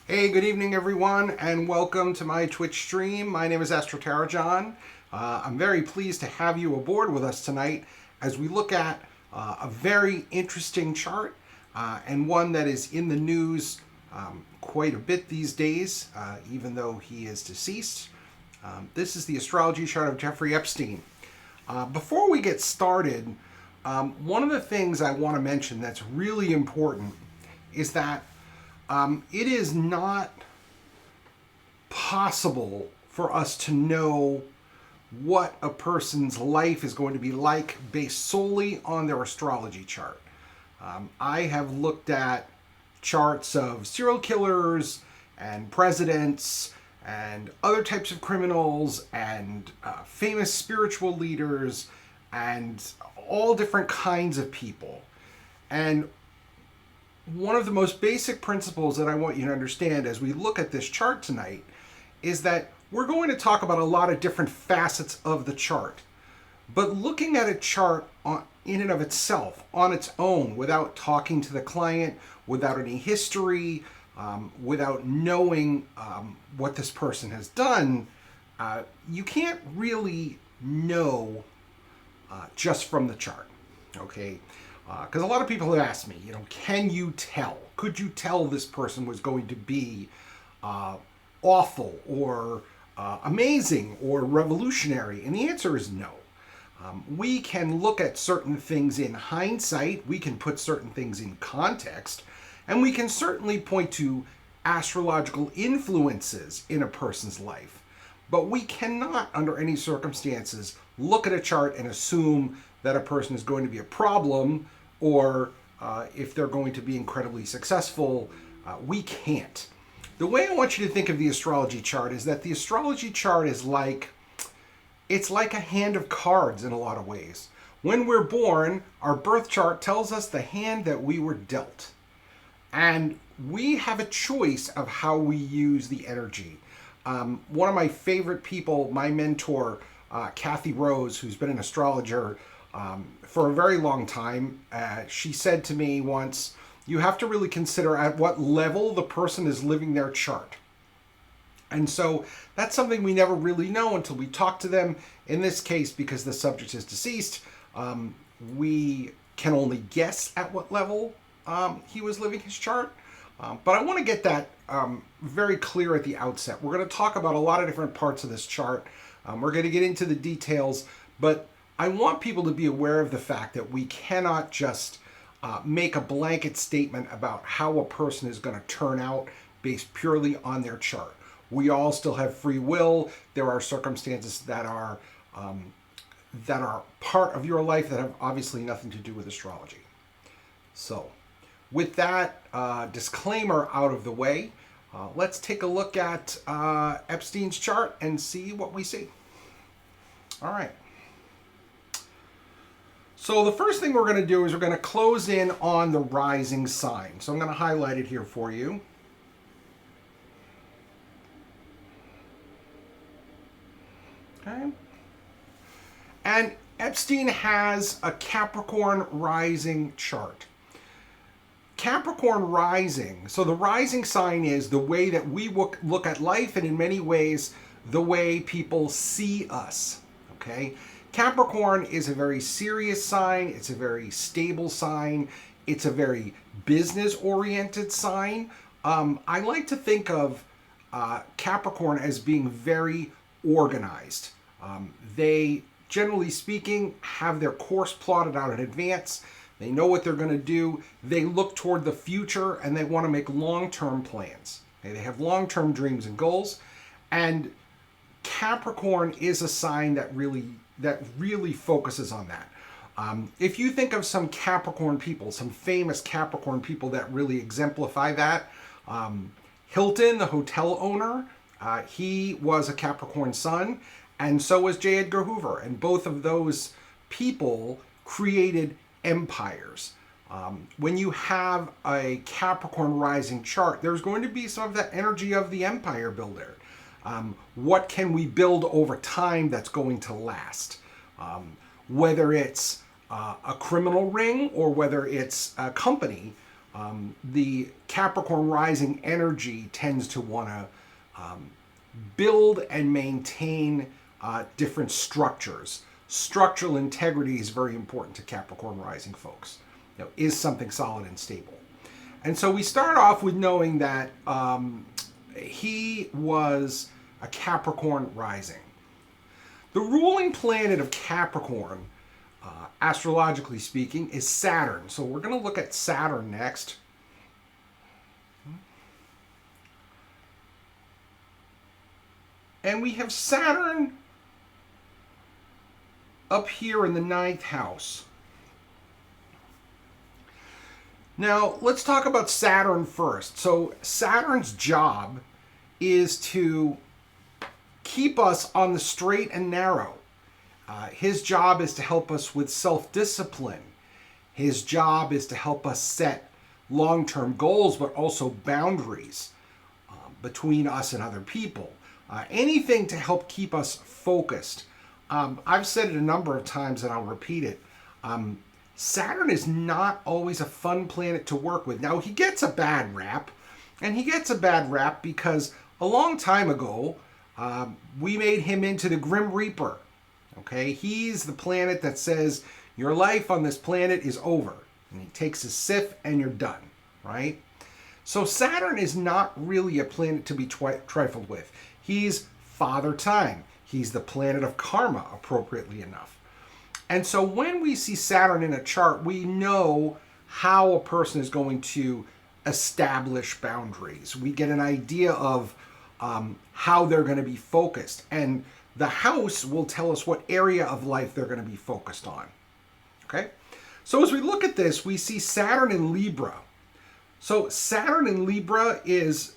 Hey, good evening, everyone, and welcome to my Twitch stream. My name is Astrology. I'm very pleased to have you aboard with us tonight as we look at a very interesting chart and one that is in the news quite a bit these days, even though he is deceased. This is the astrology chart of Jeffrey Epstein. Before we get started, one of the things I want to mention that's really important is that it is not possible for us to know what a person's life is going to be like based solely on their astrology chart. I have looked at charts of serial killers and presidents and other types of criminals and famous spiritual leaders and all different kinds of people. And one of the most basic principles that I want you to understand as we look at this chart tonight is that we're going to talk about a lot of different facets of the chart. But looking at a chart in and of itself, on its own, without talking to the client, without any history, without knowing what this person has done, you can't really know just from the chart, okay? Because a lot of people have asked me, can you tell? Could you tell this person was going to be awful or amazing or revolutionary? And the answer is no. We can look at certain things in hindsight, we can put certain things in context, and we can certainly point to astrological influences in a person's life. But we cannot, under any circumstances, look at a chart and assume that a person is going to be a problem or if they're going to be incredibly successful. We can't. The way I want you to think of the astrology chart is that the astrology chart is it's like a hand of cards in a lot of ways. When we're born, our birth chart tells us the hand that we were dealt. And we have a choice of how we use the energy. One of my favorite people, my mentor, Kathy Rose, who's been an astrologer for a very long time, she said to me once, you have to really consider at what level the person is living their chart. And so that's something we never really know until we talk to them. In this case, because the subject is deceased, we can only guess at what level he was living his chart. But I want to get that very clear at the outset. We're going to talk about a lot of different parts of this chart. We're going to get into the details, but I want people to be aware of the fact that we cannot just make a blanket statement about how a person is going to turn out based purely on their chart. We all still have free will. There are circumstances that are part of your life that have obviously nothing to do with astrology. So, with that disclaimer out of the way, let's take a look at Epstein's chart and see what we see. All right. So the first thing we're going to do is we're going to close in on the rising sign. So I'm going to highlight it here for you. Okay. And Epstein has a Capricorn rising chart. Capricorn rising, so the rising sign is the way that we look at life, and in many ways, the way people see us, okay? Capricorn is a very serious sign, it's a very stable sign, it's a very business-oriented sign. I like to think of Capricorn as being very organized. They, generally speaking, have their course plotted out in advance. They know what they're going to do. They look toward the future and they want to make long-term plans. Okay? They have long-term dreams and goals. And Capricorn is a sign that really focuses on that. If you think of some Capricorn people, some famous Capricorn people that really exemplify that, Hilton, the hotel owner, he was a Capricorn sun, and so was J. Edgar Hoover. And both of those people created empires. When you have a Capricorn rising chart, there's going to be some of that energy of the empire builder. What can we build over time that's going to last? Whether it's a criminal ring or whether it's a company, The Capricorn rising energy tends to want to build and maintain different structures. Structural integrity is very important to Capricorn rising folks. Is something solid and stable. And so we start off with knowing that he was a Capricorn rising. The ruling planet of Capricorn, astrologically speaking, is Saturn. So we're going to look at Saturn next. And we have Saturn up here in the 9th house. Now, let's talk about Saturn first. So Saturn's job is to keep us on the straight and narrow. His job is to help us with self-discipline. His job is to help us set long-term goals, but also boundaries between us and other people. Anything to help keep us focused. I've said it a number of times and I'll repeat it. Saturn is not always a fun planet to work with. Now, he gets a bad rap, and he gets a bad rap because a long time ago, we made him into the Grim Reaper. Okay, he's the planet that says your life on this planet is over. And he takes a sip and you're done, right? So Saturn is not really a planet to be trifled with. He's Father Time. He's the planet of karma, appropriately enough. And so when we see Saturn in a chart, we know how a person is going to establish boundaries. We get an idea of how they're going to be focused. And the house will tell us what area of life they're going to be focused on. Okay? So as we look at this, we see Saturn in Libra. So Saturn in Libra is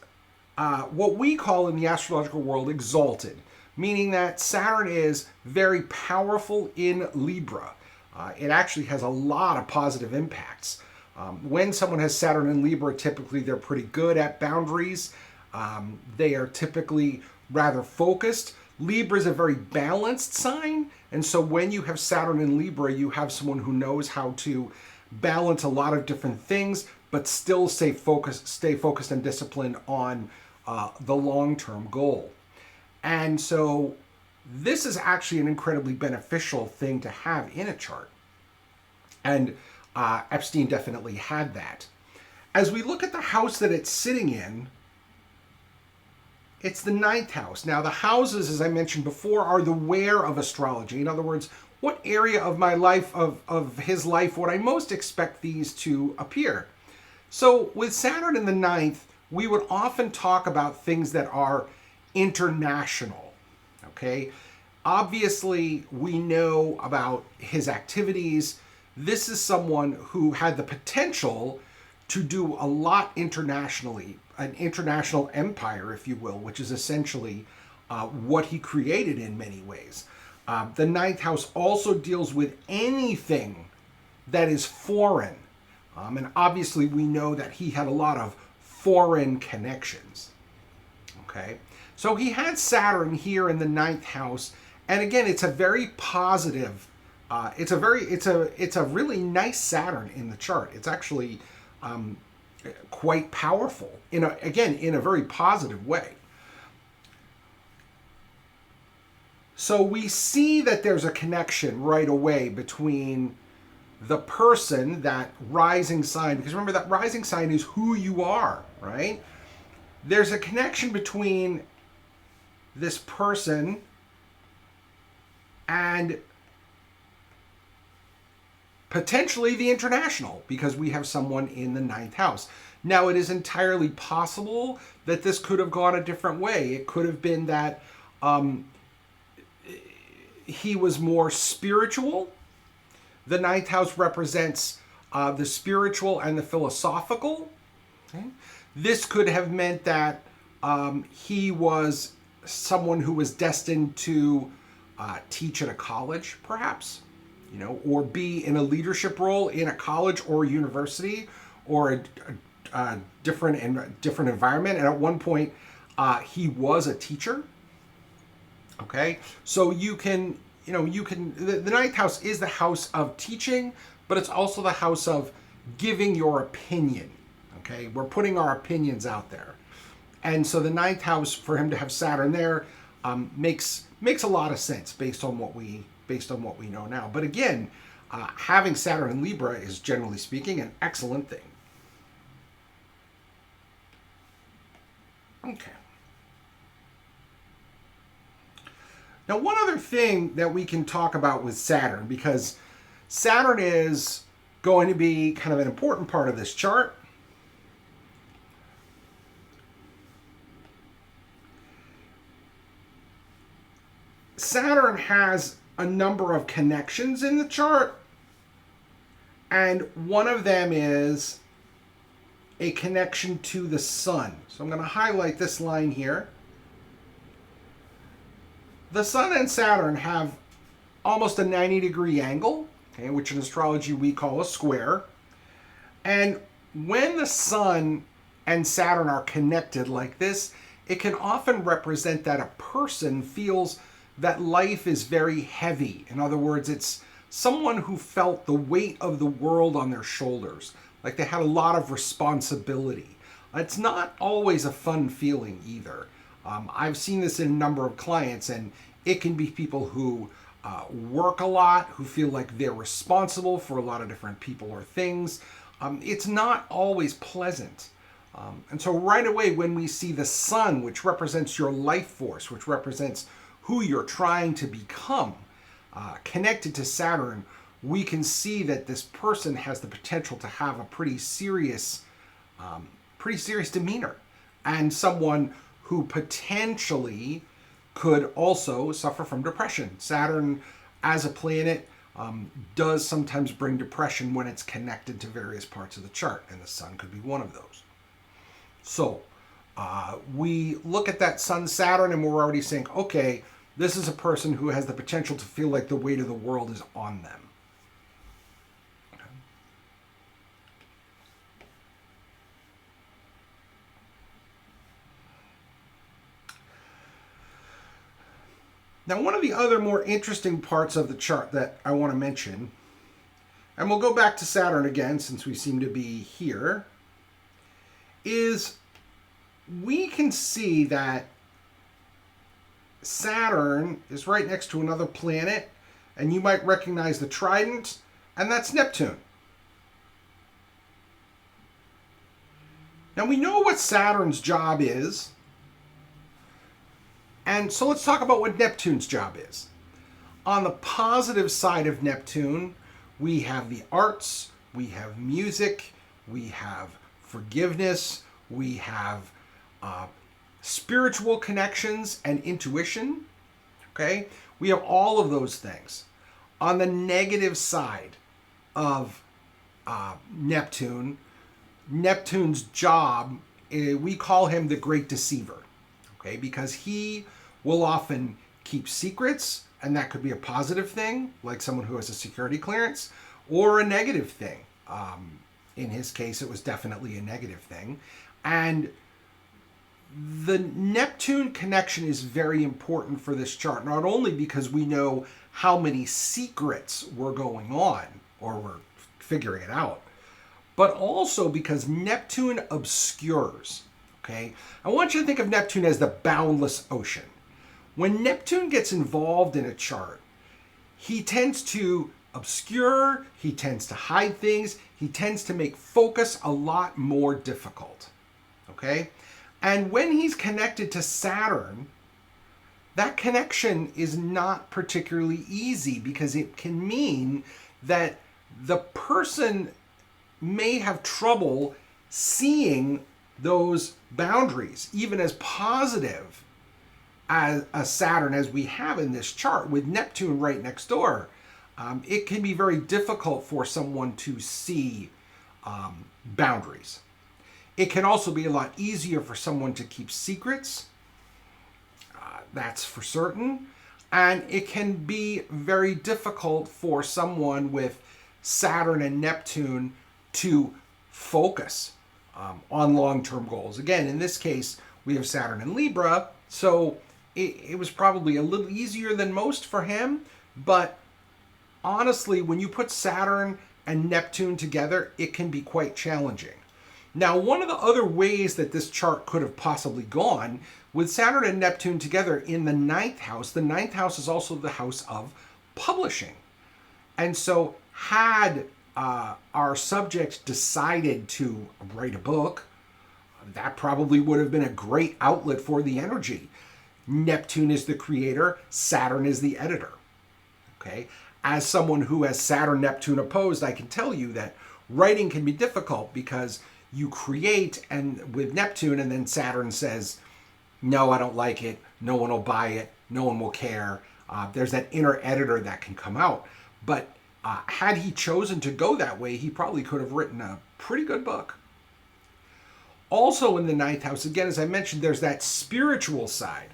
what we call in the astrological world exalted, meaning that Saturn is very powerful in Libra. It actually has a lot of positive impacts. When someone has Saturn in Libra, typically they're pretty good at boundaries. They are typically rather focused. Libra is a very balanced sign, and so when you have Saturn in Libra, you have someone who knows how to balance a lot of different things, but still stay focused and disciplined on the long-term goal. And so this is actually an incredibly beneficial thing to have in a chart. And Epstein definitely had that. As we look at the house that it's sitting in, it's the 9th house. Now, the houses, as I mentioned before, are the where of astrology. In other words, what area of my life, of his life, would I most expect these to appear? So with Saturn in the 9th, we would often talk about things that are international, okay? Obviously, we know about his activities. This is someone who had the potential to do a lot internationally, an international empire, if you will, which is essentially what he created in many ways. The 9th house also deals with anything that is foreign. And obviously, we know that he had a lot of foreign connections, okay? So he had Saturn here in the 9th house, and again, it's a very positive. It's a really nice Saturn in the chart. It's actually quite powerful in a very positive way. So we see that there's a connection right away between the person, that rising sign, because remember that rising sign is who you are, right? There's a connection between this person and potentially the international, because we have someone in the 9th house. Now, it is entirely possible that this could have gone a different way. It could have been that he was more spiritual. The 9th house represents the spiritual and the philosophical. Okay? This could have meant that he was someone who was destined to teach at a college, perhaps, or be in a leadership role in a college or a university or a different environment. And at one point, he was a teacher. Okay, so the 9th house is the house of teaching, but it's also the house of giving your opinion. Okay, we're putting our opinions out there. And so the ninth house, for him to have Saturn there, makes a lot of sense based on what we know now. But again, having Saturn in Libra is, generally speaking, an excellent thing. Okay. Now, one other thing that we can talk about with Saturn, because Saturn is going to be kind of an important part of this chart. Saturn has a number of connections in the chart, and one of them is a connection to the sun. So I'm going to highlight this line here. The sun and Saturn have almost a 90-degree angle, okay, which in astrology we call a square. And when the sun and Saturn are connected like this, it can often represent that a person feels that life is very heavy. In other words, it's someone who felt the weight of the world on their shoulders, like they had a lot of responsibility. It's not always a fun feeling either. I've seen this in a number of clients, and it can be people who work a lot, who feel like they're responsible for a lot of different people or things. It's not always pleasant. And so right away, when we see the sun, which represents your life force, which represents who you're trying to become, connected to Saturn, we can see that this person has the potential to have a pretty serious demeanor, and someone who potentially could also suffer from depression. Saturn, as a planet, does sometimes bring depression when it's connected to various parts of the chart, and the sun could be one of those. So we look at that Sun-Saturn, and we're already saying, okay, this is a person who has the potential to feel like the weight of the world is on them. Now, one of the other more interesting parts of the chart that I want to mention, and we'll go back to Saturn again since we seem to be here, is we can see that Saturn is right next to another planet, and you might recognize the trident, and that's Neptune. Now, we know what Saturn's job is. And so let's talk about what Neptune's job is. On the positive side of Neptune, we have the arts, we have music, we have forgiveness, we have spiritual connections and intuition. Okay? We have all of those things. On the negative side of Neptune, Neptune's job, we call him the great deceiver. Okay, because he will often keep secrets, and that could be a positive thing, like someone who has a security clearance, or a negative thing. In his case, it was definitely a negative thing. And the Neptune connection is very important for this chart, not only because we know how many secrets were going on, or we're figuring it out, but also because Neptune obscures. Okay, I want you to think of Neptune as the boundless ocean. When Neptune gets involved in a chart, he tends to obscure, he tends to hide things, he tends to make focus a lot more difficult. Okay, and when he's connected to Saturn, that connection is not particularly easy, because it can mean that the person may have trouble seeing those boundaries, even as positive as a Saturn as we have in this chart with Neptune right next door. It can be very difficult for someone to see boundaries. It can also be a lot easier for someone to keep secrets. That's for certain. And it can be very difficult for someone with Saturn and Neptune to focus on long-term goals. Again, in this case, we have Saturn in Libra, so it was probably a little easier than most for him, but honestly, when you put Saturn and Neptune together, it can be quite challenging. Now, one of the other ways that this chart could have possibly gone, with Saturn and Neptune together in the ninth house, the ninth house is also the house of publishing. And so had our subject decided to write a book, that probably would have been a great outlet for the energy. Neptune is the creator, Saturn is the editor. Okay? As someone who has Saturn, Neptune opposed, I can tell you that writing can be difficult because you create and with Neptune, and then Saturn says, no, I don't like it. No one will buy it. No one will care. There's that inner editor that can come out. But had he chosen to go that way, he probably could have written a pretty good book. Also in the ninth house, again, as I mentioned, there's that spiritual side.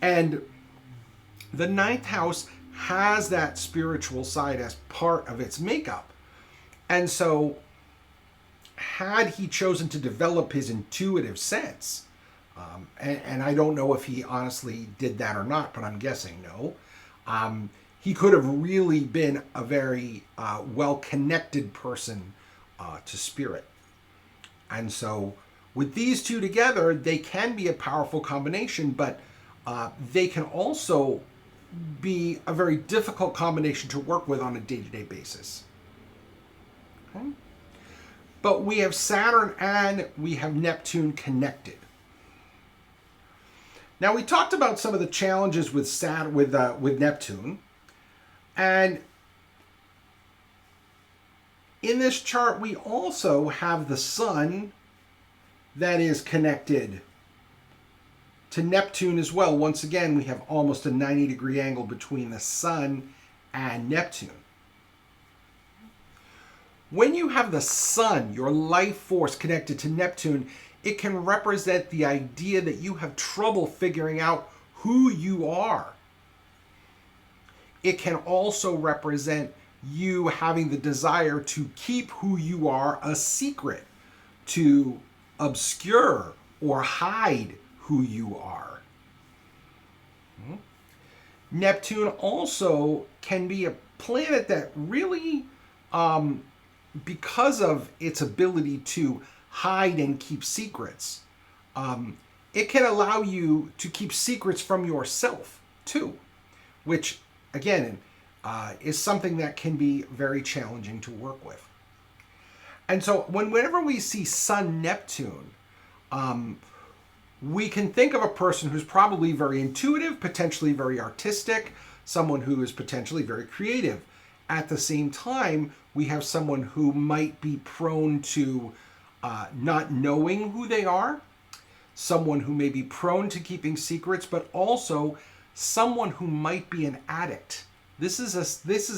And the ninth house has that spiritual side as part of its makeup. And so had he chosen to develop his intuitive sense, and I don't know if he honestly did that or not, but I'm guessing no, he could have really been a very well-connected person to spirit. And so with these two together, they can be a powerful combination, but they can also be a very difficult combination to work with on a day-to-day basis. Okay? But we have Saturn and we have Neptune connected. Now we talked about some of the challenges with Saturn, with Neptune, and in this chart we also have the Sun that is connected to Neptune as well. Once again, we have almost a 90-degree angle between the Sun and Neptune. When you have the Sun, your life force, connected to Neptune, it can represent the idea that you have trouble figuring out who you are. It can also represent you having the desire to keep who you are a secret, to obscure or hide who you are. Neptune also can be a planet that really, because of its ability to hide and keep secrets, it can allow you to keep secrets from yourself too, which again is something that can be very challenging to work with. And so whenever we see Sun Neptune, we can think of a person who's probably very intuitive, potentially very artistic, someone who is potentially very creative. At the same time, we have someone who might be prone to not knowing who they are, someone who may be prone to keeping secrets, but also someone who might be an addict. This is a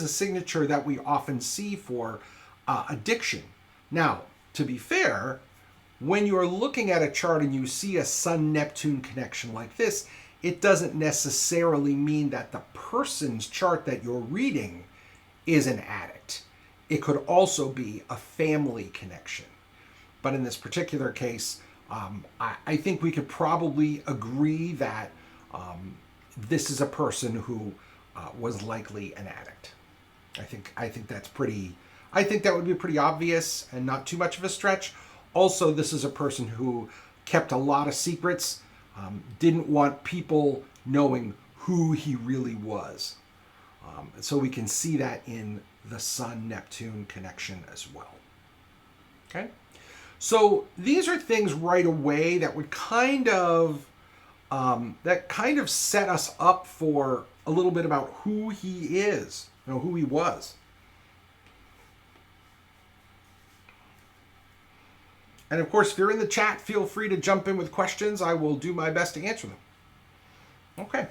signature that we often see for addiction. Now, to be fair, when you're looking at a chart and you see a Sun-Neptune connection like this, it doesn't necessarily mean that the person's chart that you're reading is an addict. It could also be a family connection. But in this particular case, I think we could probably agree that this is a person who was likely an addict. I think that's pretty. I think that would be pretty obvious and not too much of a stretch. Also, this is a person who kept a lot of secrets, didn't want people knowing who he really was. So we can see that in the Sun-Neptune connection as well. Okay? So these are things right away that would kind of set us up for a little bit about who he is, who he was. And of course, if you're in the chat, feel free to jump in with questions. I will do my best to answer them. Okay.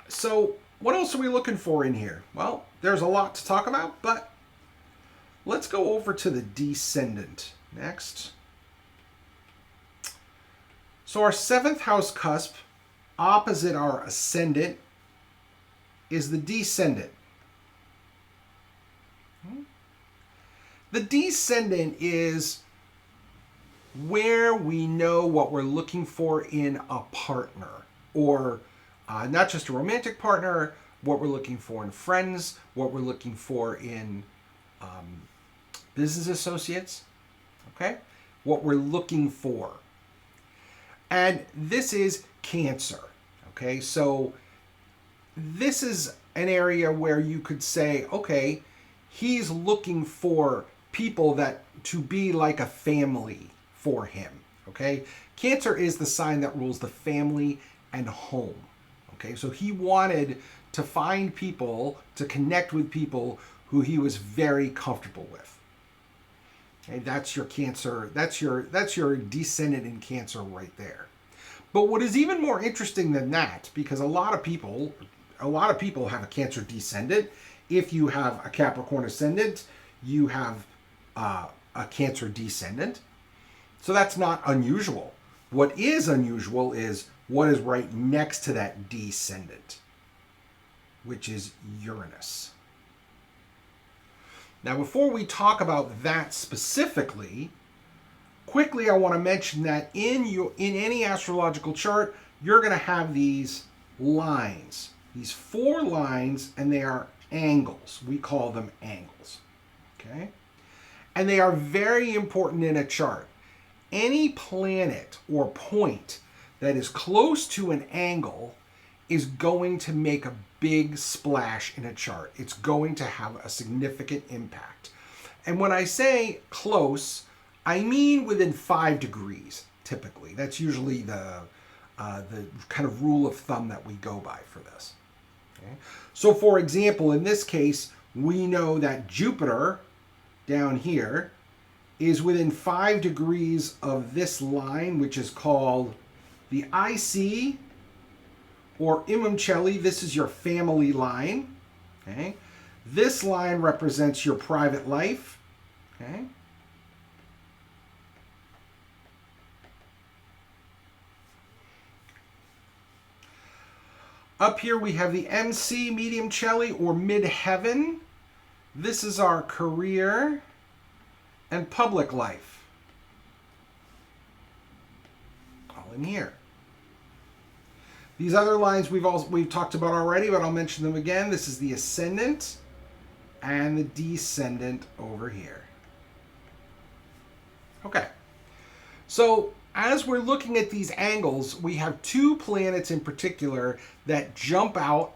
So what else are we looking for in here? Well, there's a lot to talk about, but let's go over to the descendant next. So our 7th house cusp, opposite our ascendant, is the descendant. The descendant is where we know what we're looking for in a partner, or not just a romantic partner, what we're looking for in friends, what we're looking for in business associates, okay? What we're looking for. And this is Cancer, okay? So this is an area where you could say, okay, he's looking for people that to be like a family for him, okay? Cancer is the sign that rules the family and home, okay? So he wanted to find people, to connect with people who he was very comfortable with. Okay, that's your Cancer, that's your descendant in Cancer right there. But what is even more interesting than that, because a lot of people have a Cancer descendant. If you have a Capricorn ascendant, you have a Cancer descendant. So that's not unusual. What is unusual is what is right next to that descendant, which is Uranus. Now, before we talk about that specifically, quickly I want to mention that in any astrological chart, you're going to have these lines, these 4 lines, and they are angles. We call them angles, okay? And they are very important in a chart. Any planet or point that is close to an angle is going to make a big splash in a chart. It's going to have a significant impact. And when I say close, I mean within 5 degrees, typically. That's usually the kind of rule of thumb that we go by for this. Okay? So for example, in this case, we know that Jupiter down here is within 5 degrees of this line, which is called the IC or Immumcelli. This is your family line. Okay? This line represents your private life. Okay? Up here we have the MC, Mediumcelli, or Midheaven. This is our career and public life. All in here. These other lines we've talked about already, but I'll mention them again. This is the ascendant and the descendant over here. Okay. So as we're looking at these angles, we have 2 planets in particular that jump out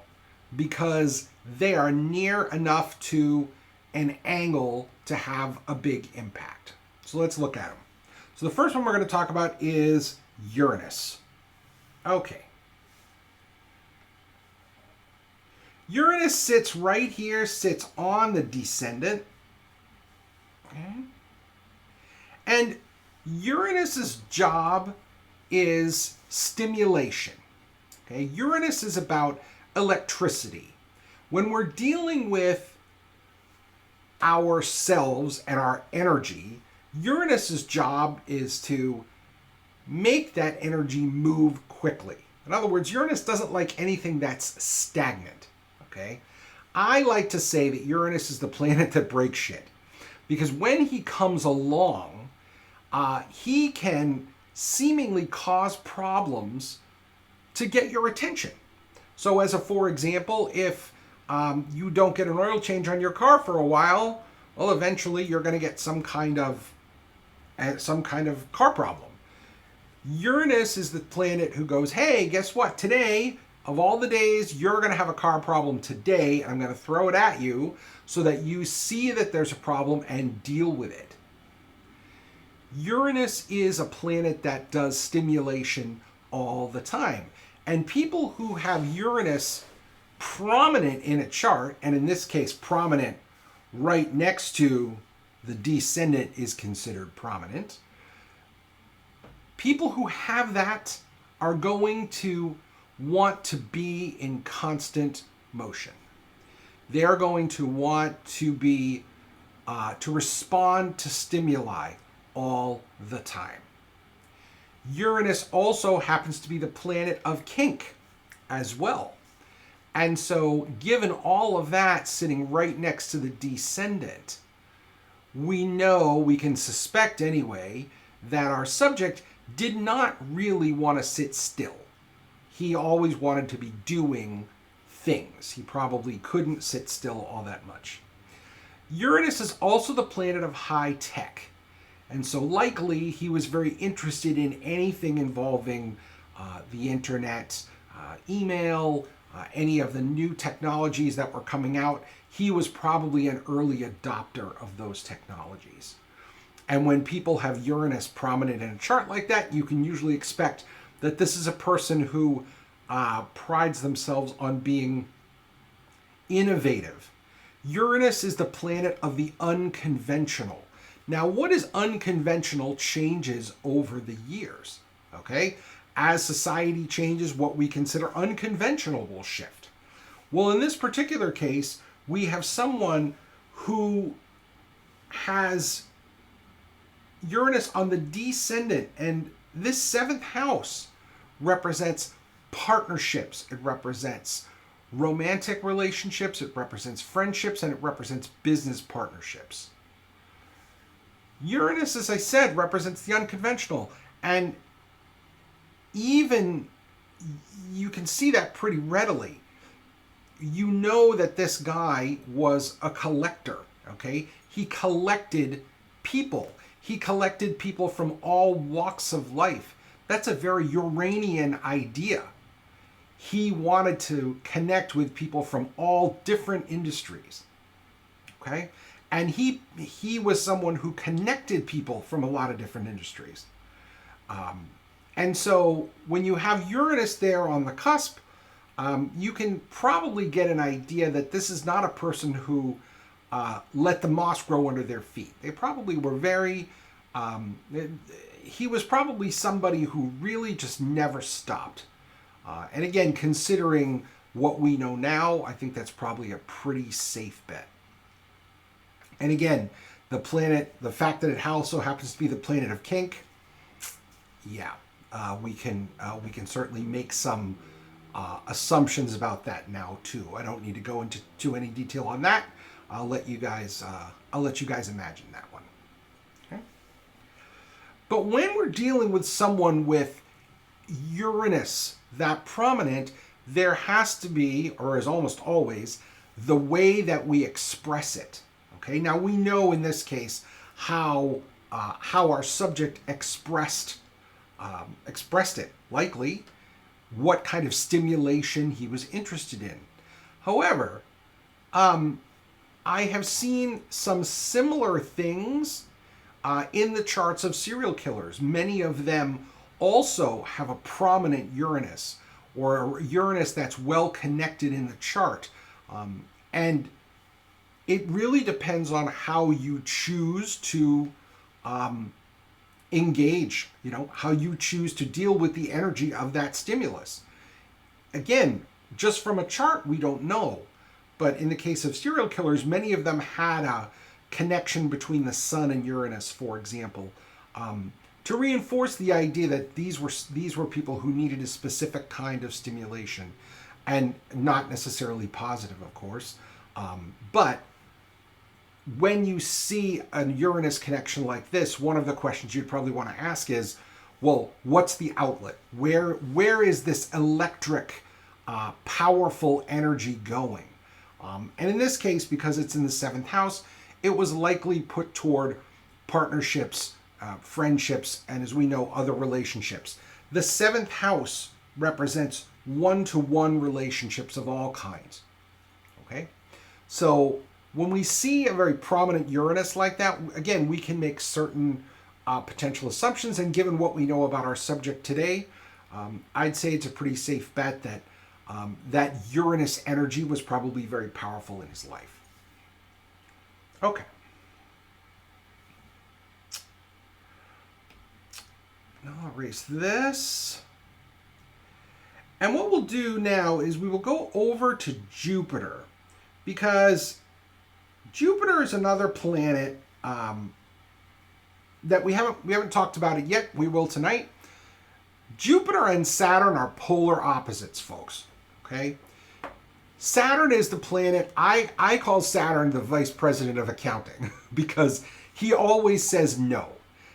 because they are near enough to an angle to have a big impact. So let's look at them. So the first one we're going to talk about is Uranus. Okay. Uranus sits right here, sits on the descendant. Okay. And Uranus's job is stimulation. Okay? Uranus is about electricity. When we're dealing with ourselves and our energy, Uranus's job is to make that energy move quickly. In other words, Uranus doesn't like anything that's stagnant. Okay? I like to say that Uranus is the planet that breaks shit. Because when he comes along, he can seemingly cause problems to get your attention. So as a for example, if you don't get an oil change on your car for a while, well, eventually you're going to get some kind of car problem. Uranus is the planet who goes, hey, guess what? Today, of all the days, you're going to have a car problem today. I'm going to throw it at you so that you see that there's a problem and deal with it. Uranus is a planet that does stimulation all the time. And people who have Uranus prominent in a chart, and in this case prominent right next to the descendant is considered prominent, people who have that are going to want to be in constant motion. They're going to want to be to respond to stimuli all the time. Uranus also happens to be the planet of kink as well. And so given all of that sitting right next to the descendant, we know, we can suspect anyway, that our subject did not really want to sit still. He always wanted to be doing things. He probably couldn't sit still all that much. Uranus is also the planet of high tech. And so likely he was very interested in anything involving the internet, email, any of the new technologies that were coming out. He was probably an early adopter of those technologies. And when people have Uranus prominent in a chart like that, you can usually expect that this is a person who prides themselves on being innovative. Uranus is the planet of the unconventional. Now, what is unconventional changes over the years, okay? As society changes, what we consider unconventional will shift. Well, in this particular case, we have someone who has Uranus on the descendant, and this seventh house represents partnerships. It represents romantic relationships, it represents friendships, and it represents business partnerships. Uranus, as I said, represents the unconventional, and even you can see that pretty readily. You know that this guy was a collector, okay? He collected people. He collected people from all walks of life. That's a very Uranian idea. He wanted to connect with people from all different industries, okay? And he was someone who connected people from a lot of different industries. And so when you have Uranus there on the cusp, you can probably get an idea that this is not a person who let the moss grow under their feet. They probably were very, he was probably somebody who really just never stopped. And again, considering what we know now, I think that's probably a pretty safe bet. And again, the planet, the fact that it also happens to be the planet of kink, yeah, we can certainly make some assumptions about that now too. I don't need to go into any detail on that. I'll let you guys imagine that one. Okay. But when we're dealing with someone with Uranus that prominent, there has to be, or is almost always, the way that we express it. Okay. Now we know in this case how our subject expressed it, likely what kind of stimulation he was interested in. However, I have seen some similar things in the charts of serial killers. Many of them also have a prominent Uranus, or a Uranus that's well connected in the chart. And it really depends on how you choose to engage, how you choose to deal with the energy of that stimulus. Again, just from a chart, we don't know. But in the case of serial killers, many of them had a connection between the Sun and Uranus, for example, to reinforce the idea that these were people who needed a specific kind of stimulation, and not necessarily positive, of course. But when you see a Uranus connection like this, one of the questions you'd probably want to ask is, well, what's the outlet? Where is this electric, powerful energy going? And in this case, because it's in the seventh house, it was likely put toward partnerships, friendships, and as we know, other relationships. The seventh house represents one-to-one relationships of all kinds. Okay? So when we see a very prominent Uranus like that, again, we can make certain potential assumptions, and given what we know about our subject today, I'd say it's a pretty safe bet that that Uranus energy was probably very powerful in his life. Okay. Now I'll erase this. And what we'll do now is we will go over to Jupiter, because Jupiter is another planet that we haven't talked about it yet. We will tonight. Jupiter and Saturn are polar opposites, folks. Okay? Saturn is the planet, I call Saturn the vice president of accounting because he always says no.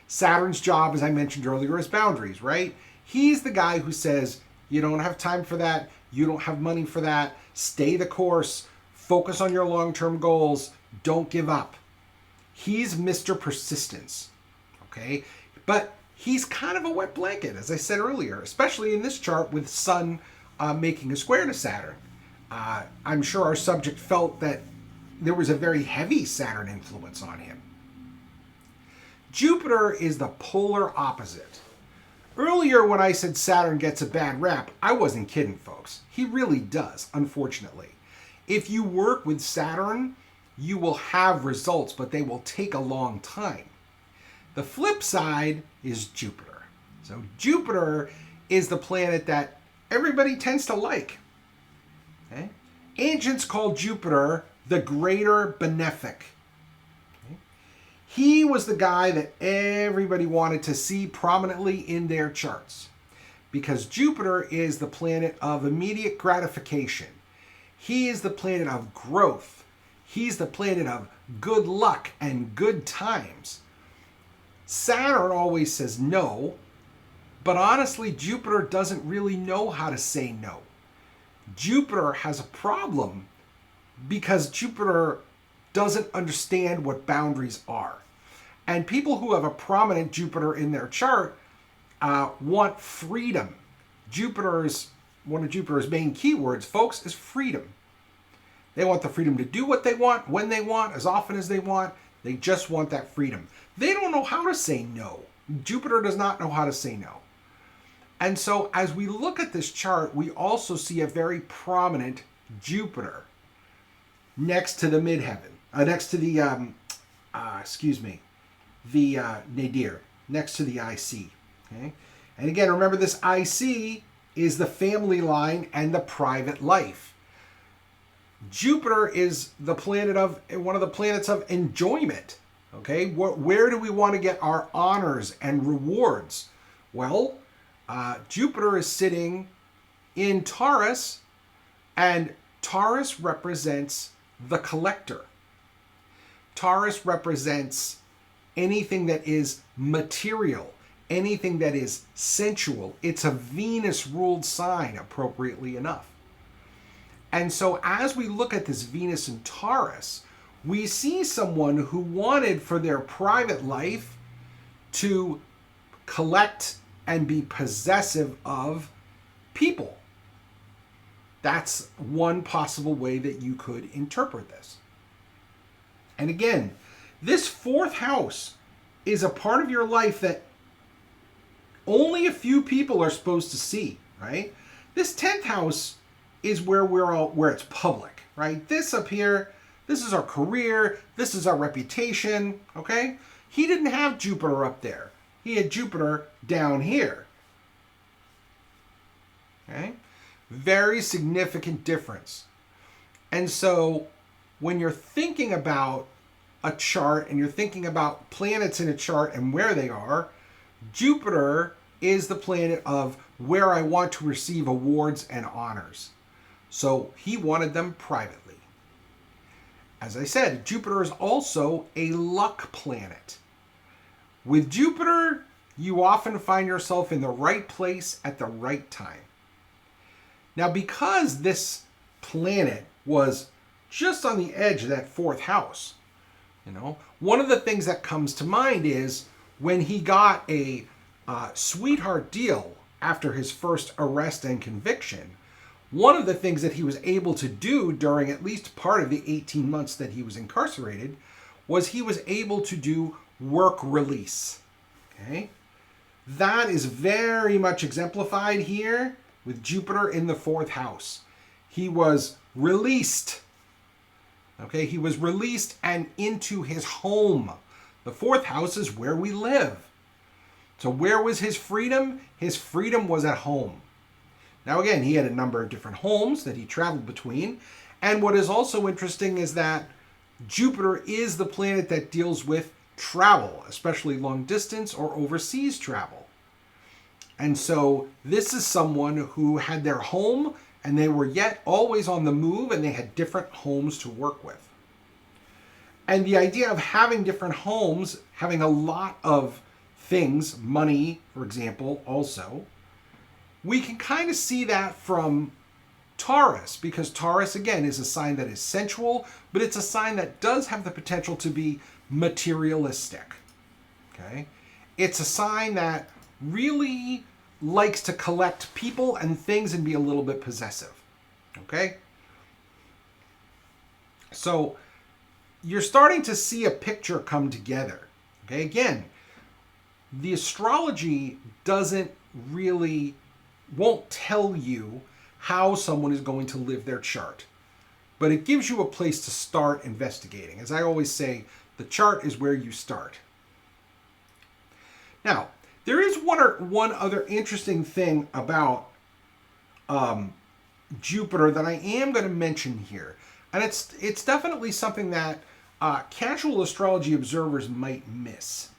Saturn's job, as I mentioned earlier, is boundaries, right? He's the guy who says, you don't have time for that, you don't have money for that, stay the course, focus on your long-term goals, don't give up. He's Mr. Persistence, okay? But he's kind of a wet blanket, as I said earlier, especially in this chart with Sun making a square to Saturn. I'm sure our subject felt that there was a very heavy Saturn influence on him. Jupiter is the polar opposite. Earlier when I said Saturn gets a bad rap, I wasn't kidding, folks. He really does, unfortunately. If you work with Saturn, you will have results, but they will take a long time. The flip side is Jupiter. So Jupiter is the planet that everybody tends to like. Okay? Ancients called Jupiter the greater benefic. Okay? He was the guy that everybody wanted to see prominently in their charts because Jupiter is the planet of immediate gratification. He is the planet of growth. He's the planet of good luck and good times. Saturn always says no, but honestly, Jupiter doesn't really know how to say no. Jupiter has a problem because Jupiter doesn't understand what boundaries are. And people who have a prominent Jupiter in their chart want freedom. One of Jupiter's main keywords, folks, is freedom. They want the freedom to do what they want, when they want, as often as they want. They just want that freedom. They don't know how to say no. Jupiter does not know how to say no. And so as we look at this chart, we also see a very prominent Jupiter next to the midheaven, next to the, the nadir, next to the IC. Okay? And again, remember this IC is the family line and the private life. Jupiter is the planet of, one of the planets of enjoyment. Okay, where do we want to get our honors and rewards? Well, Jupiter is sitting in Taurus, and Taurus represents the collector. Taurus represents anything that is material, anything that is sensual. It's a Venus-ruled sign, appropriately enough. And so as we look at this Venus in Taurus, we see someone who wanted for their private life to collect and be possessive of people. That's one possible way that you could interpret this. And again, this fourth house is a part of your life that only a few people are supposed to see, right? This 10th house is where it's public, right? This up here, this is our career, this is our reputation, okay? He didn't have Jupiter up there. He had Jupiter down here. Okay? Very significant difference. And so when you're thinking about a chart and you're thinking about planets in a chart and where they are, Jupiter is the planet of where I want to receive awards and honors. So he wanted them privately. As I said, Jupiter is also a luck planet. With Jupiter, you often find yourself in the right place at the right time. Now, because this planet was just on the edge of that fourth house, one of the things that comes to mind is when he got a sweetheart deal after his first arrest and conviction. One of the things that he was able to do during at least part of the 18 months that he was incarcerated was he was able to do work release. Okay? That is very much exemplified here with Jupiter in the fourth house. He was released. Okay, he was released and into his home. The fourth house is where we live. So where was his freedom? His freedom was at home. Now again, he had a number of different homes that he traveled between. And what is also interesting is that Jupiter is the planet that deals with travel, especially long distance or overseas travel. And so this is someone who had their home and they were yet always on the move and they had different homes to work with. And the idea of having different homes, having a lot of things, money, for example, also, we can kind of see that from Taurus, because Taurus, again, is a sign that is sensual, but it's a sign that does have the potential to be materialistic. Okay? It's a sign that really likes to collect people and things and be a little bit possessive. Okay? So you're starting to see a picture come together. Okay? Again, the astrology won't tell you how someone is going to live their chart, but it gives you a place to start investigating. As I always say, the chart is where you start. Now, there is one other interesting thing about Jupiter that I am going to mention here, and it's definitely something that casual astrology observers might miss.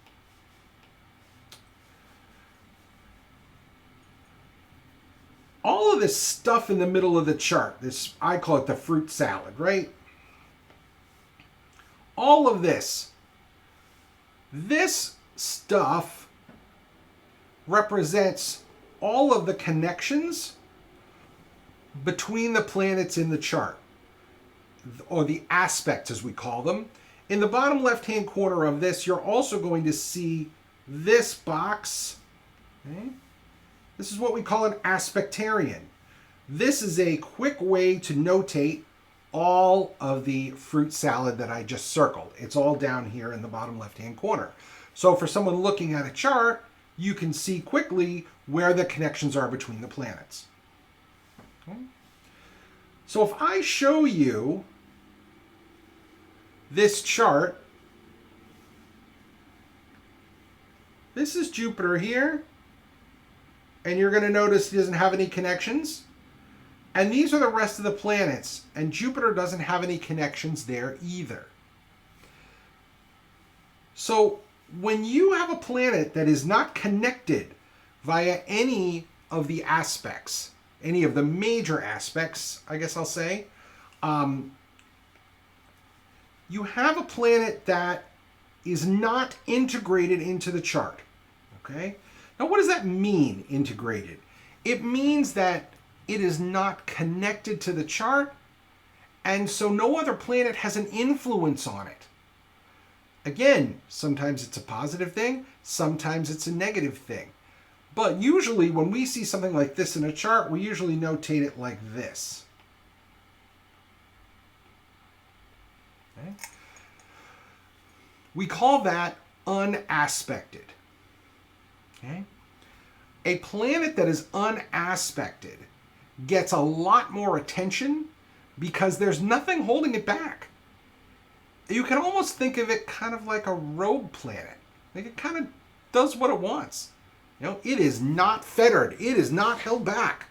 All of this stuff in the middle of the chart, I call it the fruit salad, right? All of this stuff represents all of the connections between the planets in the chart, or the aspects as we call them. In the bottom left-hand corner of this, you're also going to see this box. Okay? This is what we call an aspectarian. This is a quick way to notate all of the fruit salad that I just circled. It's all down here in the bottom left-hand corner. So for someone looking at a chart, you can see quickly where the connections are between the planets. Okay. So if I show you this chart, this is Jupiter here, and you're going to notice he doesn't have any connections. And these are the rest of the planets, and Jupiter doesn't have any connections there either. So when you have a planet that is not connected via any of the aspects, any of the major aspects, I guess I'll say, you have a planet that is not integrated into the chart. Okay? Now, what does that mean, integrated? It means that it is not connected to the chart, and so no other planet has an influence on it. Again, sometimes it's a positive thing, sometimes it's a negative thing. But usually when we see something like this in a chart, we usually notate it like this. Okay? We call that unaspected. Okay? A planet that is unaspected gets a lot more attention because there's nothing holding it back. You can almost think of it kind of like a rogue planet. Like it kind of does what it wants. You know, it is not fettered. It is not held back.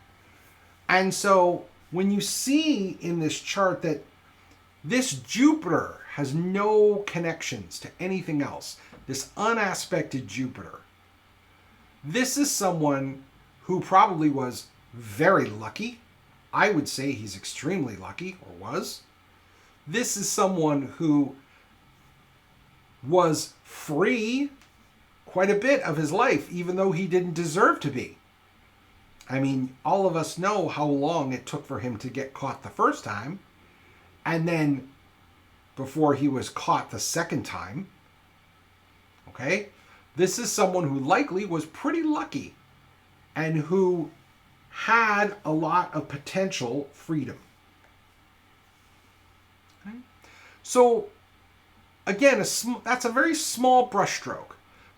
And so when you see in this chart that this Jupiter has no connections to anything else, this unaspected Jupiter, this is someone who probably was very lucky. I would say he's extremely lucky, or was. This is someone who was free quite a bit of his life, even though he didn't deserve to be. I mean, all of us know how long it took for him to get caught the first time, and then before he was caught the second time. Okay? This is someone who likely was pretty lucky and who had a lot of potential freedom. Okay? So, again, that's a very small brushstroke,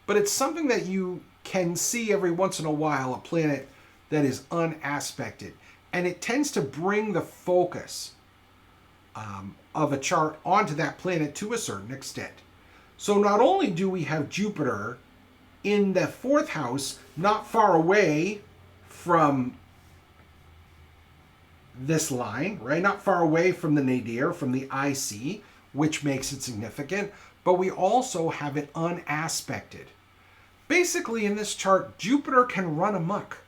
but it's something that you can see every once in a while, a planet that is unaspected. And it tends to bring the focus of a chart onto that planet to a certain extent. So not only do we have Jupiter in the fourth house, not far away from this line, right? Not far away from the nadir, from the IC, which makes it significant, but we also have it unaspected. Basically, in this chart, Jupiter can run amok.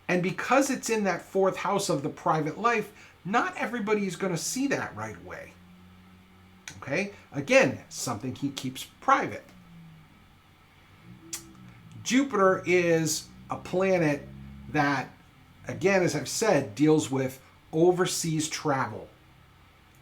And because it's in that fourth house of the private life, not everybody is going to see that right away. Okay? Again, something he keeps private. Jupiter is a planet that, again, as I've said, deals with overseas travel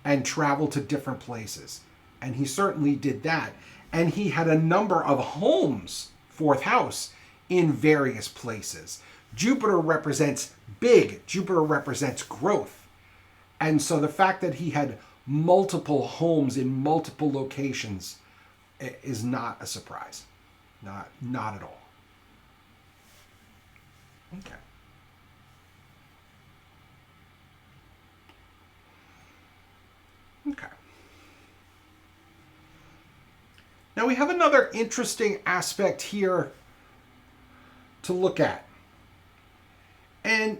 and travel to different places. And he certainly did that. And he had a number of homes, fourth house, in various places. Jupiter represents big. Jupiter represents growth. And so the fact that he had multiple homes in multiple locations is not a surprise. Not at all. Okay. Okay. Now we have another interesting aspect here to look at. And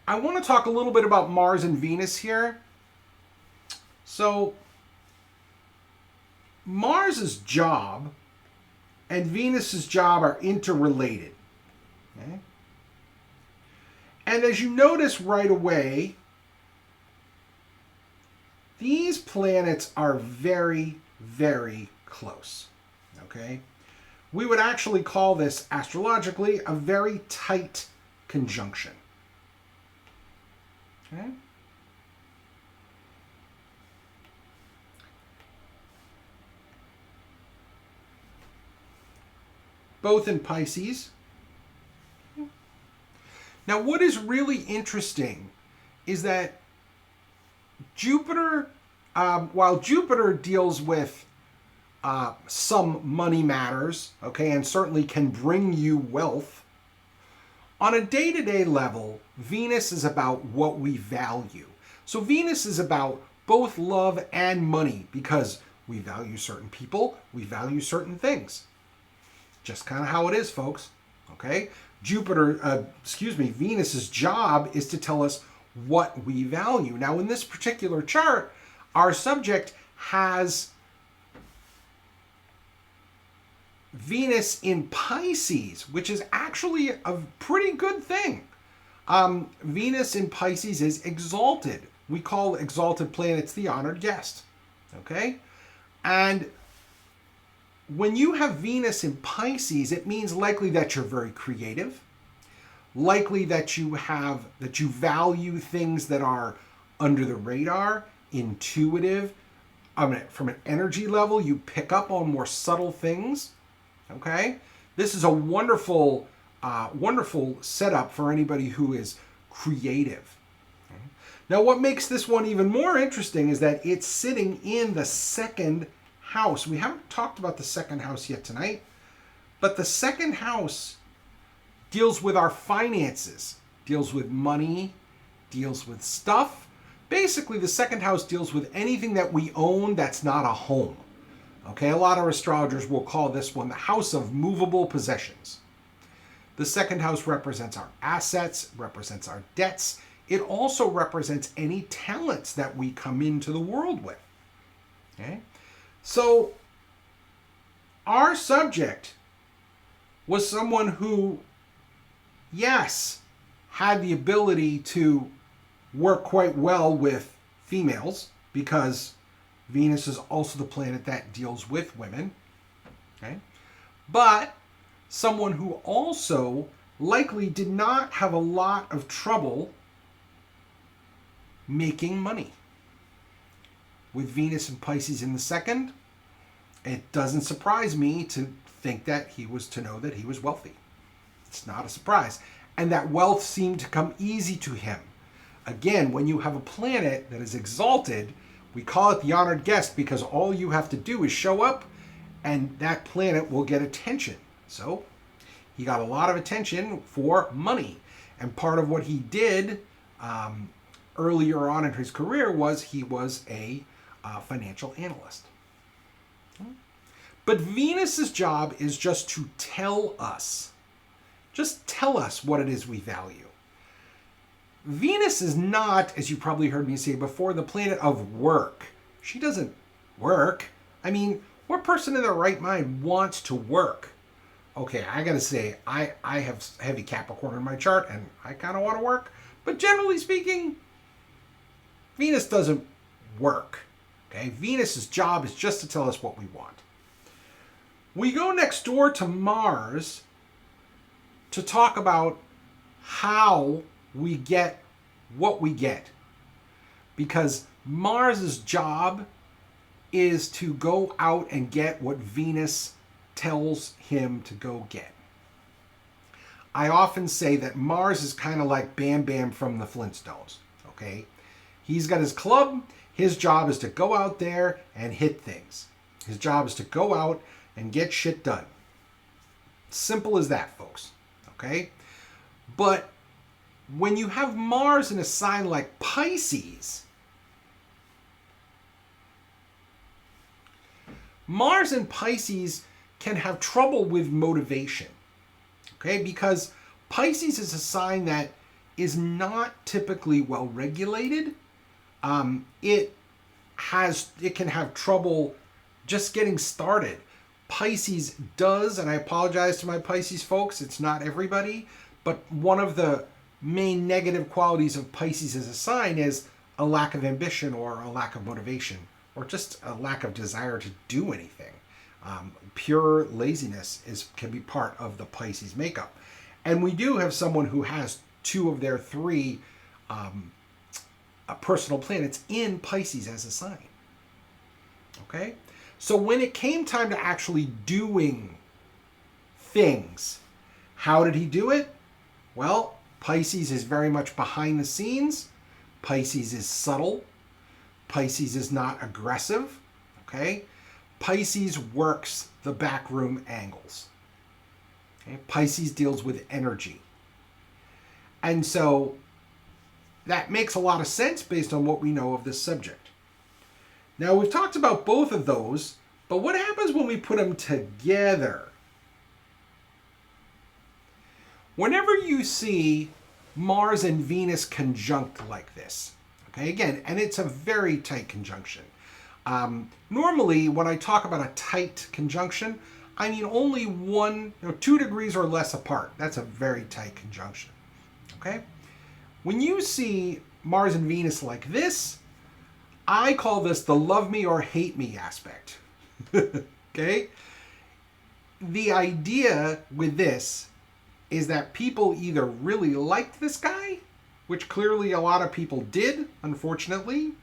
I want to talk a little bit about Mars and Venus here. So Mars's job and Venus's job are interrelated. Okay? And as you notice right away, these planets are very, very close. Okay? We would actually call this astrologically a very tight conjunction. Okay? Both in Pisces. Now, what is really interesting is that Jupiter, while Jupiter deals with some money matters, okay, and certainly can bring you wealth, on a day-to-day level, Venus is about what we value. So Venus is about both love and money because we value certain people, we value certain things. Just kind of how it is, folks. Okay? Venus's job is to tell us what we value. Now, in this particular chart, our subject has Venus in Pisces, which is actually a pretty good thing. Venus in Pisces is exalted. We call exalted planets the honored guest. Okay? And when you have Venus in Pisces, it means likely that you're very creative, likely that you value things that are under the radar, intuitive. From an energy level, you pick up on more subtle things. Okay, this is a wonderful, wonderful setup for anybody who is creative. Okay? Now, what makes this one even more interesting is that it's sitting in the second house. We haven't talked about the second house yet tonight, but the second house deals with our finances, deals with money, deals with stuff. Basically, the second house deals with anything that we own that's not a home. Okay, a lot of astrologers will call this one the house of movable possessions. The second house represents our assets, represents our debts. It also represents any talents that we come into the world with. Okay? So, our subject was someone who, yes, had the ability to work quite well with females because Venus is also the planet that deals with women. Okay? But someone who also likely did not have a lot of trouble making money. With Venus and Pisces in the second, it doesn't surprise me to think that he was wealthy. It's not a surprise. And that wealth seemed to come easy to him. Again, when you have a planet that is exalted, we call it the honored guest because all you have to do is show up and that planet will get attention. So he got a lot of attention for money. And part of what he did earlier on in his career was he was a financial analyst. But Venus's job is just to tell us what it is we value. Venus is not, as you probably heard me say before, the planet of work. She doesn't work. I mean, what person in their right mind wants to work? Okay, I gotta say, I have heavy Capricorn in my chart and I kind of want to work. But generally speaking, Venus doesn't work. Okay, Venus's job is just to tell us what we want. We go next door to Mars to talk about how we get what we get. Because Mars's job is to go out and get what Venus tells him to go get. I often say that Mars is kind of like Bam Bam from the Flintstones, okay? He's got his club. His job is to go out there and hit things. His job is to go out and get shit done. Simple as that, folks, okay? But when you have Mars in a sign like Pisces, Mars in Pisces can have trouble with motivation, okay? Because Pisces is a sign that is not typically well regulated. It can have trouble just getting started. Pisces does, and I apologize to my Pisces folks, it's not everybody, but one of the main negative qualities of Pisces as a sign is a lack of ambition or a lack of motivation, or just a lack of desire to do anything. Pure laziness can be part of the Pisces makeup. And we do have someone who has two of their three personal planets in Pisces as a sign. Okay? So when it came time to actually doing things, how did he do it? Well, Pisces is very much behind the scenes. Pisces is subtle. Pisces is not aggressive. Okay? Pisces works the backroom angles. Okay? Pisces deals with energy. And so that makes a lot of sense based on what we know of this subject. Now, we've talked about both of those, but what happens when we put them together? Whenever you see Mars and Venus conjunct like this, okay, again, and it's a very tight conjunction. Normally, when I talk about a tight conjunction, I mean only 2 degrees or less apart. That's a very tight conjunction, okay? When you see Mars and Venus like this, I call this the love me or hate me aspect. Okay? The idea with this is that people either really liked this guy, which clearly a lot of people did, unfortunately,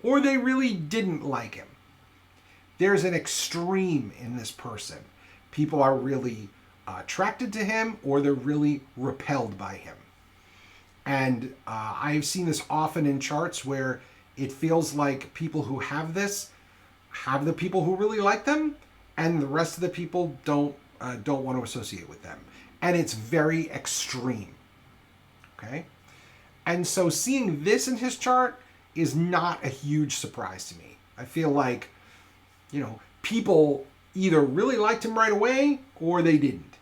or they really didn't like him. There's an extreme in this person. People are really attracted to him, or they're really repelled by him. And I've seen this often in charts where it feels like people who have this have the people who really like them, and the rest of the people don't want to associate with them. And it's very extreme. Okay? And so seeing this in his chart is not a huge surprise to me. I feel like, people either really liked him right away or they didn't.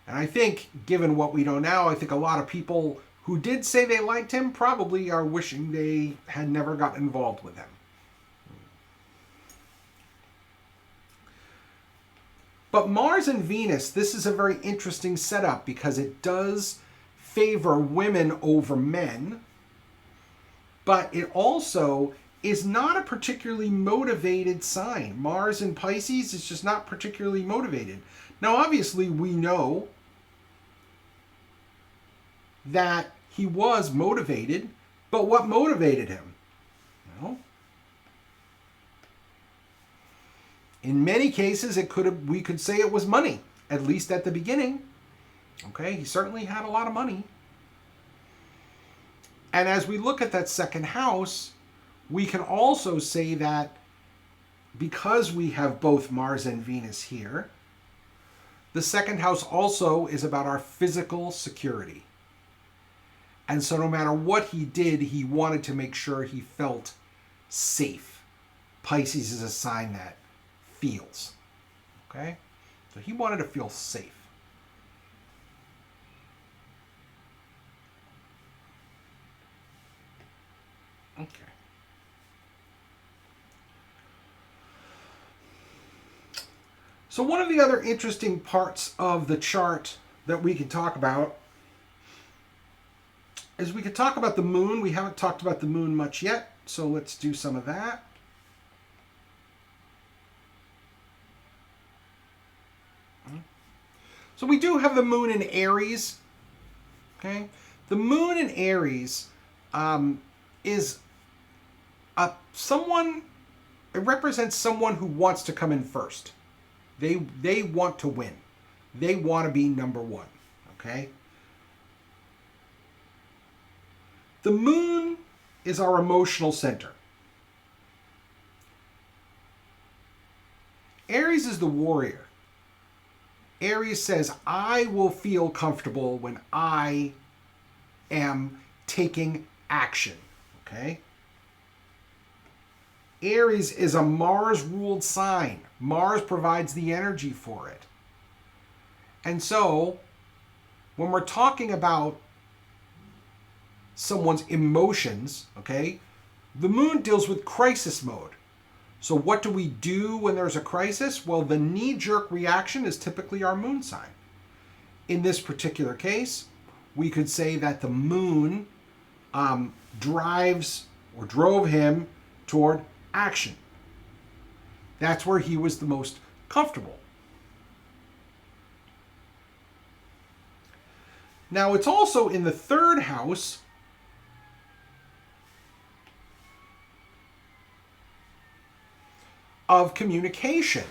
And I think, given what we know now, I think a lot of people who did say they liked him probably are wishing they had never gotten involved with him. But Mars and Venus, this is a very interesting setup because it does favor women over men, but it also is not a particularly motivated sign. Mars in Pisces is just not particularly motivated. Now, obviously, we know that he was motivated, but what motivated him? Well, in many cases, we could say it was money, at least at the beginning. Okay, he certainly had a lot of money. And as we look at that second house, we can also say that because we have both Mars and Venus here, the second house also is about our physical security. And so no matter what he did, he wanted to make sure he felt safe. Pisces is a sign that feels. Okay? So he wanted to feel safe. Okay. So one of the other interesting parts of the chart that we can talk about is we could talk about the moon. We haven't talked about the moon much yet, so let's do some of that. So we do have the moon in Aries. Okay? The moon in Aries is someone. It represents someone who wants to come in first. They want to win. They want to be number one. Okay. The moon is our emotional center. Aries is the warrior. Aries says, I will feel comfortable when I am taking action. Okay? Aries is a Mars-ruled sign. Mars provides the energy for it. And so, when we're talking about someone's emotions, okay, the moon deals with crisis mode. So what do we do when there's a crisis? Well, the knee-jerk reaction is typically our moon sign. In this particular case, we could say that the moon drove him toward action. That's where he was the most comfortable. Now, it's also in the third house of communication.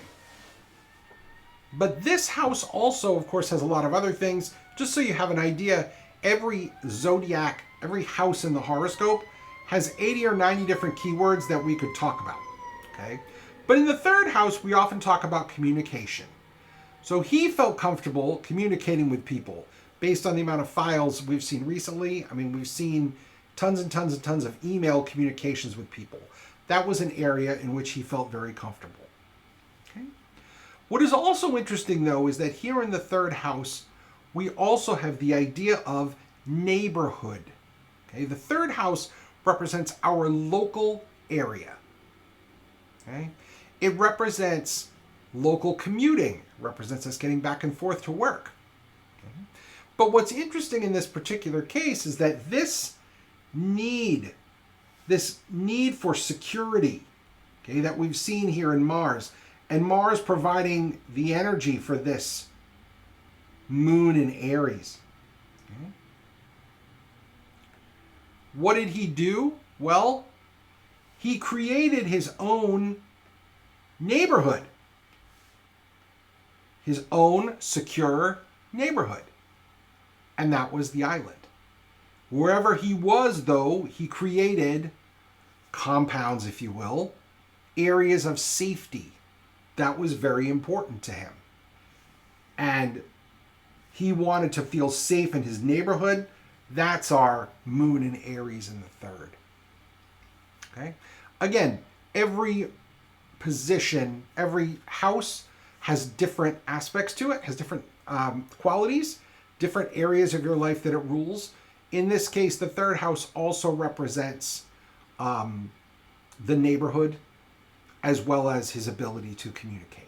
But this house also, of course, has a lot of other things. Just so you have an idea, every zodiac, every house in the horoscope has 80 or 90 different keywords that we could talk about. Okay? But in the third house, we often talk about communication. So he felt comfortable communicating with people based on the amount of files we've seen recently. I mean, we've seen tons and tons and tons of email communications with people. That was an area in which he felt very comfortable. Okay? What is also interesting, though, is that here in the third house, we also have the idea of neighborhood. Okay? The third house represents our local area. Okay? It represents local commuting, represents us getting back and forth to work. Okay? But what's interesting in this particular case is that this need for security, okay, that we've seen here in Mars, and Mars providing the energy for this moon in Aries. Okay. What did he do? Well, he created his own neighborhood, his own secure neighborhood, and that was the island. Wherever he was, though, he created compounds, if you will, areas of safety. That was very important to him. And he wanted to feel safe in his neighborhood. That's our moon in Aries in the third. Okay? Again, every position, every house has different aspects to it, has different qualities, different areas of your life that it rules. In this case, the third house also represents the neighborhood as well as his ability to communicate.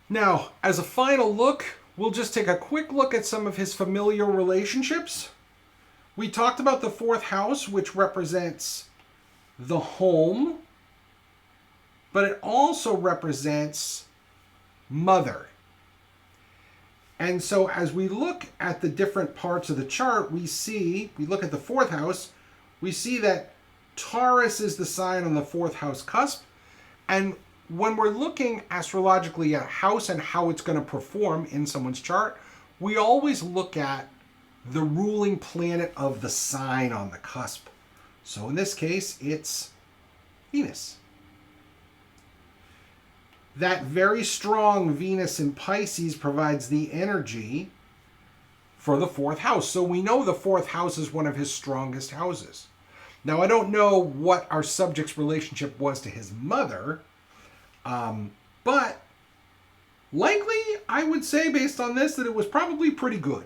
Now, as a final look, we'll just take a quick look at some of his familial relationships. We talked about the fourth house, which represents the home, but it also represents mother. And so as we look at the different parts of the chart, we look at the fourth house, we see that Taurus is the sign on the fourth house cusp. And when we're looking astrologically at a house and how it's going to perform in someone's chart, we always look at the ruling planet of the sign on the cusp. So in this case, it's Venus. That very strong Venus in Pisces provides the energy for the fourth house. So we know the fourth house is one of his strongest houses. Now, I don't know what our subject's relationship was to his mother, but likely I would say based on this that it was probably pretty good.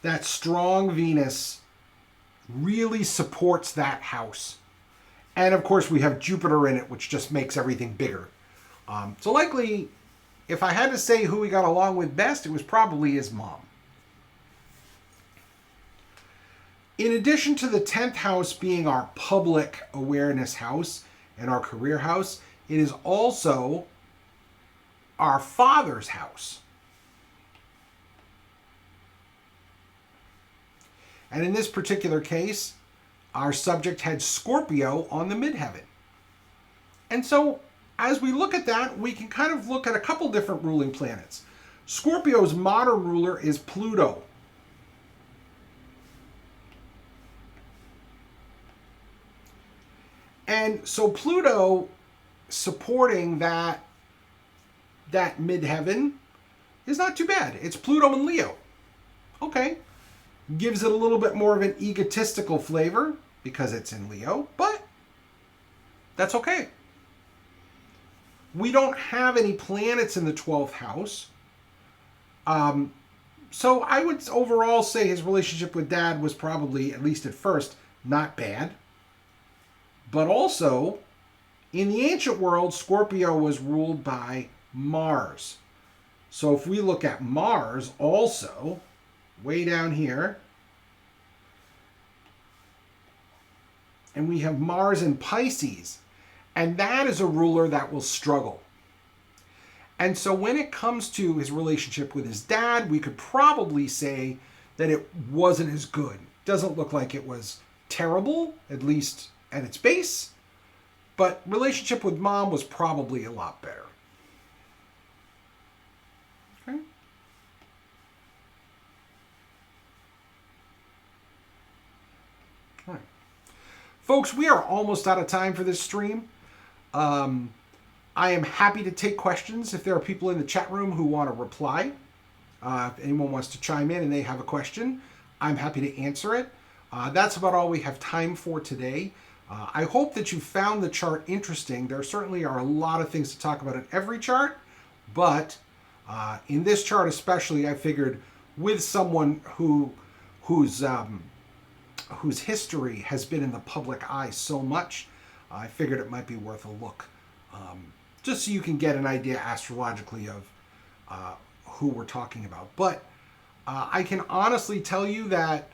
That strong Venus really supports that house. And of course we have Jupiter in it, which just makes everything bigger. So likely, if I had to say who he got along with best, it was probably his mom. In addition to the 10th house being our public awareness house and our career house, it is also our father's house. And in this particular case, our subject had Scorpio on the midheaven. And so as we look at that, we can kind of look at a couple different ruling planets. Scorpio's modern ruler is Pluto. And so Pluto supporting that midheaven is not too bad. It's Pluto and Leo. Okay. Gives it a little bit more of an egotistical flavor because it's in Leo, but that's okay. We don't have any planets in the 12th house. So I would overall say his relationship with Dad was probably, at least at first, not bad. But also, in the ancient world, Scorpio was ruled by Mars. So if we look at Mars also, way down here, and we have Mars in Pisces, and that is a ruler that will struggle. And so when it comes to his relationship with his dad, we could probably say that it wasn't as good. Doesn't look like it was terrible, at least at its base, but relationship with mom was probably a lot better. Okay. All right. Folks, we are almost out of time for this stream. I am happy to take questions if there are people in the chat room who want to reply. If anyone wants to chime in and they have a question, I'm happy to answer it. That's about all we have time for today. I hope that you found the chart interesting. There certainly are a lot of things to talk about in every chart, but in this chart especially, I figured with someone whose history has been in the public eye so much, I figured it might be worth a look, just so you can get an idea astrologically of who we're talking about. But I can honestly tell you that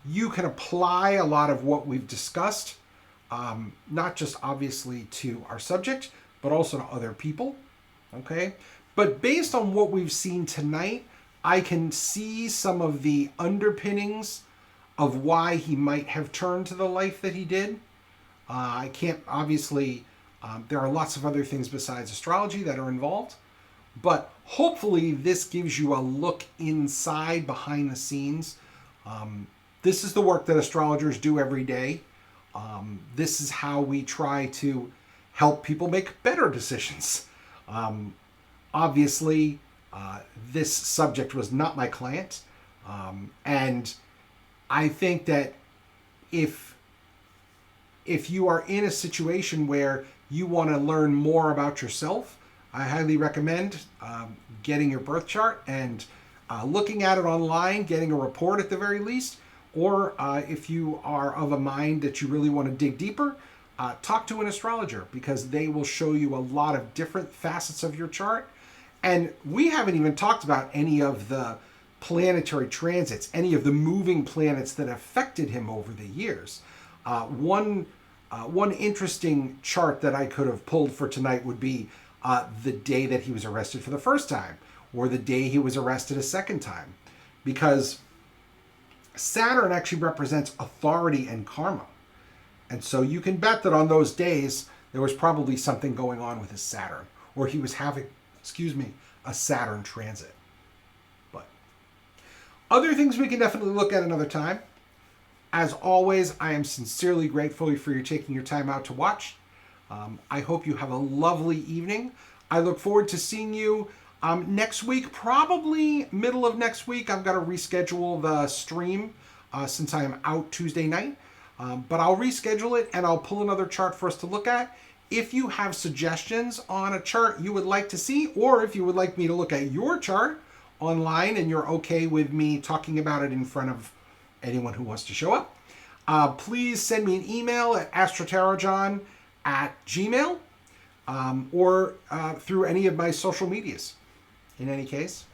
you can apply a lot of what we've discussed, not just obviously to our subject, but also to other people, okay? But based on what we've seen tonight, I can see some of the underpinnings of why he might have turned to the life that he did. I can't, obviously, there are lots of other things besides astrology that are involved, but hopefully this gives you a look inside, behind the scenes. This is the work that astrologers do every day. This is how we try to help people make better decisions. Obviously, this subject was not my client. And I think that if you are in a situation where you want to learn more about yourself, I highly recommend getting your birth chart and looking at it online, getting a report at the very least. Or if you are of a mind that you really want to dig deeper, talk to an astrologer, because they will show you a lot of different facets of your chart. And we haven't even talked about any of the planetary transits, any of the moving planets that affected him over the years. One interesting chart that I could have pulled for tonight would be the day that he was arrested for the first time, or the day he was arrested a second time, because Saturn actually represents authority and karma. And so you can bet that on those days, there was probably something going on with his Saturn, or he was having, a Saturn transit. But other things we can definitely look at another time. As always, I am sincerely grateful for you taking your time out to watch. I hope you have a lovely evening. I look forward to seeing you next week, probably middle of next week. I've got to reschedule the stream since I am out Tuesday night. But I'll reschedule it and I'll pull another chart for us to look at. If you have suggestions on a chart you would like to see, or if you would like me to look at your chart online and you're okay with me talking about it in front of anyone who wants to show up, please send me an email at astrotarotjohn@gmail.com or through any of my social medias. In any case,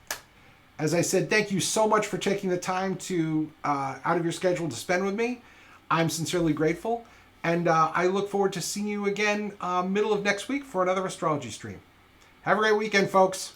As I said, thank you so much for taking the time to out of your schedule to spend with me. I'm sincerely grateful, and I look forward to seeing you again middle of next week for another astrology stream. Have a great weekend, folks.